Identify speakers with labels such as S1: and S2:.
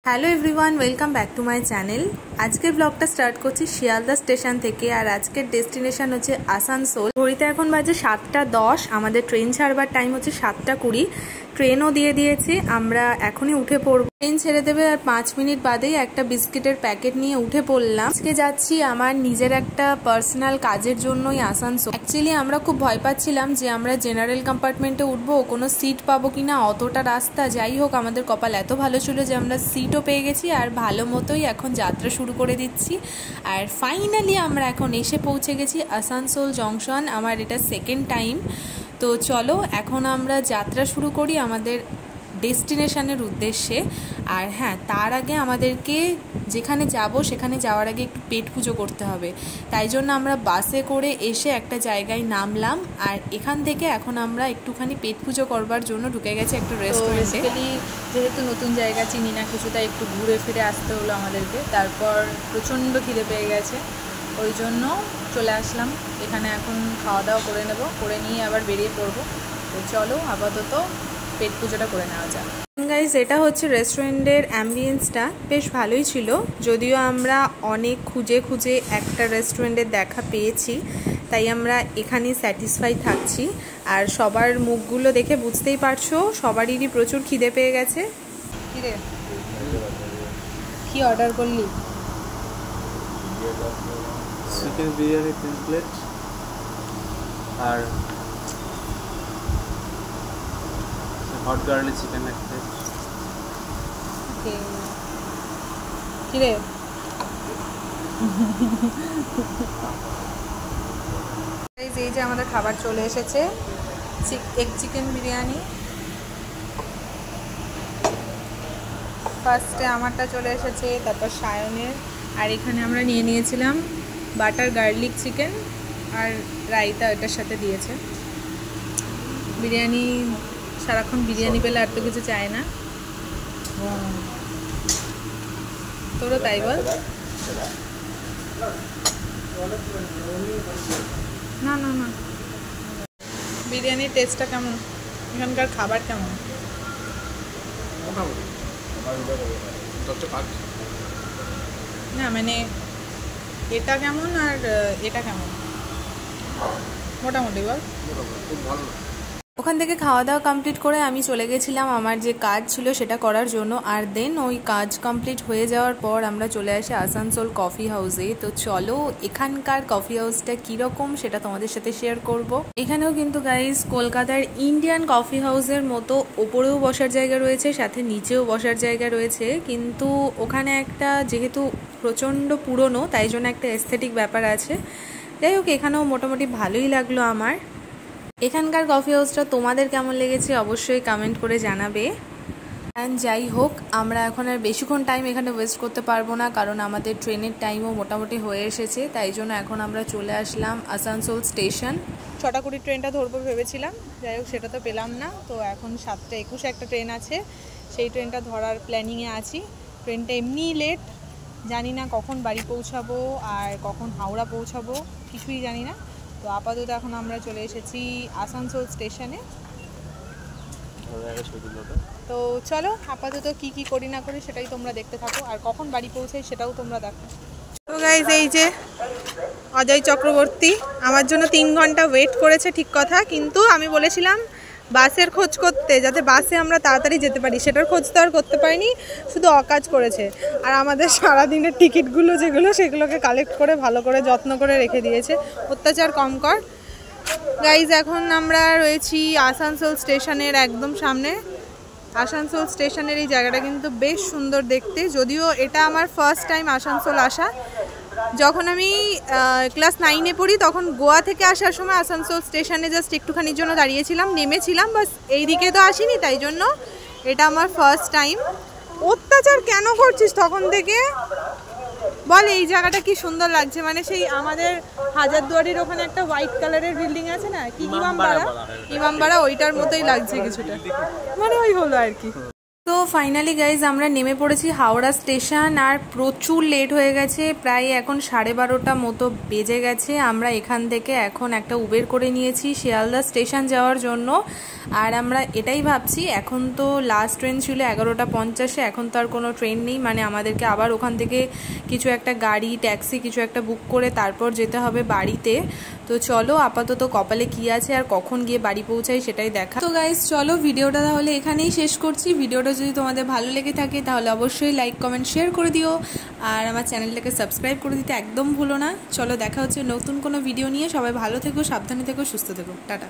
S1: Hello everyone, welcome back to my channel. আজকের ব্লগটা start করছি শিয়ালদা স্টেশন থেকে। আর আজকের ডেস্টিনেশন হচ্ছে আসানসোল। ঘড়িতে এখন বাজে 7:10। আমাদের ট্রেন ছাড়বার টাইম হচ্ছে 7:20। ট্রেনও দিয়ে দিয়েছে, আমরা এখনই উঠে পড়বো। ট্রেন ছেড়ে দেবে আর 5 মিনিট বাদেই একটা বিস্কিটের প্যাকেট নিয়ে উঠে পড়লাম। আজকে যাচ্ছি আমার নিজের একটা পার্সোনাল কাজের জন্যই আসানসোল। অ্যাকচুয়ালি আমরা খুব ভয় পাচ্ছিলাম যে আমরা জেনারেল কম্পার্টমেন্টে উঠবো, কোনো সিট পাবো কিনা, অতটা রাস্তা। যাই হোক, আমাদের কপাল এত ভালো ছিল যে আমরা সিটও পেয়ে গেছি আর ভালো মতোই এখন যাত্রা শুরু করে দিচ্ছি। আর ফাইনালি আমরা এখন এসে পৌঁছে গেছি আসানসোল জংশন। আমার এটা সেকেন্ড টাইম। তো চলো এখন আমরা যাত্রা শুরু করি আমাদের ডেস্টিনেশনের উদ্দেশ্যে। আর হ্যাঁ, তার আগে আমাদেরকে যেখানে যাব সেখানে যাওয়ার আগে একটু পেট পুজো করতে হবে। তাই জন্য আমরা বাসে করে এসে একটা জায়গায় নামলাম। আর এখান থেকে এখন আমরা একটুখানি পেট পুজো করবার জন্য ঢুকে গেছি একটা রেস্টুরেন্টে।
S2: যেহেতু নতুন জায়গা চিনি না কিছু, তাই একটু ঘুরে ফিরে আসতে হলো আমাদেরকে। তারপর প্রচণ্ড খিদে পেয়ে গেছে, ওই জন্য চলে আসলাম এখানে। এখন খাওয়া দাওয়া করে নেব, করে নিয়ে আবার বেরিয়ে পড়বো। তো চলো আপাতত পেট পুজোটা করে নেওয়া যাক।
S1: গাইস, এটা হচ্ছে রেস্টুরেন্টের অ্যাম্বিয়েন্সটা বেশ ভালোই ছিল, যদিও আমরা অনেক খুঁজে খুঁজে একটা রেস্টুরেন্টের দেখা পেয়েছি, তাই আমরা এখানেই স্যাটিসফাই থাকছি। আর সবার মুখগুলো দেখে বুঝতেই পারছো সবারই প্রচুর খিদে পেয়ে গেছে।
S2: কিরে, কি অর্ডার করলি?
S3: চিকেন বিরিয়ানি 3 প্লেট আর হট গার্লিক চিকেন 1 প্লেট।
S2: কিরে, এই যে আমাদের খাবার চলে এসেছে, এগ চিকেন বিরিয়ানি। ফার্স্টে আমারটা চলে এসেছে, তারপর সায়নের। আর এখানে আমরা নিয়ে নিয়েছিলাম বাটার গার্লিক চিকেন আর রায়তা এটার সাথে দিয়েছে। বিরিয়ানি, সারাক্ষণ বিরিয়ানি পেলে আর তো কিছু চায় না। তোরও তাই বল? না না না, বিরিয়ানির টেস্টটা কেমন? এখানকার খাবার কেমন? না মানে এটা কেমন আর এটা কেমন? মোটামুটি বল।
S3: খুব ভালো।
S1: ওখান থেকে খাওয়া দাওয়া কমপ্লিট করে আমি চলে গেছিলাম আমার যে কাজ ছিল সেটা করার জন্য। আর দেন ওই কাজ কমপ্লিট হয়ে যাওয়ার পর আমরা চলে আসি আসানসোল কফি হাউসে। তো চলো এখানকার কফি হাউসটা কীরকম সেটা তোমাদের সাথে শেয়ার করব। এখানেও কিন্তু গাইস কলকাতার ইন্ডিয়ান কফি হাউসের মতো ওপরেও বসার জায়গা রয়েছে, সাথে নিচেও বসার জায়গা রয়েছে। কিন্তু ওখানে একটা যেহেতু প্রচণ্ড পুরনো, তাই জন্য একটা এস্থেটিক ব্যাপার আছে। যাই হোক, এখানেও মোটামুটি ভালোই লাগলো আমার। এখানকার কফি হাউসটা তোমাদের কেমন লেগেছে অবশ্যই কমেন্ট করে জানাবে। অ্যান্ড যাই হোক, আমরা এখন আর বেশিক্ষণ টাইম এখানে ওয়েস্ট করতে পারবো না, কারণ আমাদের ট্রেনের টাইমও মোটামুটি হয়ে এসেছে। তাই জন্য এখন আমরা চলে আসলাম আসানসোল স্টেশন।
S2: 6:20 ট্রেনটা ধরবো ভেবেছিলাম, যাই হোক সেটা তো পেলাম না। তো এখন 7:21 একটা ট্রেন আছে, সেই ট্রেনটা ধরার প্ল্যানিংয়ে আছি। ট্রেনটা এমনিই লেট, জানি না কখন বাড়ি পৌঁছাবো আর কখন হাওড়া পৌঁছাবো, কিছুই জানি না। তো আপাতত এখন আমরা চলে এসেছি আসানসোল স্টেশনে। তো চলো আপাতত কি কি করি না করি সেটাই তোমরা দেখতে থাকো, আর কখন বাড়ি পৌঁছাই সেটাও তোমরা দেখো। তো গাইজ, এই যে অজয় চক্রবর্তী আমার জন্য 3 ঘন্টা ওয়েট করেছে, ঠিক কথা। কিন্তু আমি বলেছিলাম বাসের খোঁজ করতে, যাতে বাসে আমরা তাড়াতাড়ি যেতে পারি, সেটার খোঁজ তো আর করতে পারিনি, শুধু অকাজ করেছে। আর আমাদের সারাদিনের টিকিটগুলো যেগুলো, সেগুলোকে কালেক্ট করে ভালো করে যত্ন করে রেখে দিয়েছে। অত্যাচার কম কর। গাইজ, এখন আমরা রয়েছি আসানসোল স্টেশনের একদম সামনে। আসানসোল স্টেশনের এই জায়গাটা কিন্তু বেশ সুন্দর দেখতে, যদিও এটা আমার ফার্স্ট টাইম আসানসোল আসা। যখন আমি ক্লাস 9-এ পড়ি তখন গোয়া থেকে আসার সময় আসানসোল স্টেশনে জাস্ট একটুখানির জন্য দাঁড়িয়েছিলাম, নেমেছিলাম, বাস। এই দিকে তো আসিনি, তাই জন্য এটা আমার ফার্স্ট টাইম। অত্যাচার কেন করছিস তখন থেকে? বল, এই জায়গাটা কি সুন্দর লাগছে, মানে সেই আমাদের হাজারদুয়ারির ওখানে একটা হোয়াইট কালারের বিল্ডিং আছে না, কি ইমামবাড়া, ওইটার মতোই লাগছে কিছুটা, মানে ওই হলো আর কি।
S1: তো ফাইনালি গাইজ আমরা নেমে পড়েছি হাওড়া স্টেশন, আর প্রচুর লেট হয়ে গেছে, প্রায় এখন 12:30 মতো বেজে গেছে। আমরা এখান থেকে এখন একটা উবের করে নিয়েছি শিয়ালদা স্টেশন যাওয়ার জন্য। আর আমরা এটাই ভাবছি, এখন তো লাস্ট ট্রেন ছিল 11:50, এখন তো আর কোনো ট্রেন নেই, মানে আমাদেরকে আবার ওখান থেকে কিছু একটা গাড়ি ট্যাক্সি কিছু একটা বুক করে তারপর যেতে হবে বাড়িতে। তো চলো আপাতত কপালে কি আছে আর কখন গিয়ে বাড়ি পৌঁছাই সেটাই দেখা। তো গাইজ চলো ভিডিওটা তাহলে এখানেই শেষ করছি। ভিডিওটা যদি তোমাদের ভালো লেগে থাকে তাহলে অবশ্যই লাইক কমেন্ট শেয়ার করে দিও, আর আমার চ্যানেলটাকে সাবস্ক্রাইব করে দিতে একদম ভুলো না। চলো দেখা হচ্ছে নতুন কোনো ভিডিও নিয়ে। সবাই ভালো থেকো, সাবধানে থেকো, সুস্থ থেকো, টাটা।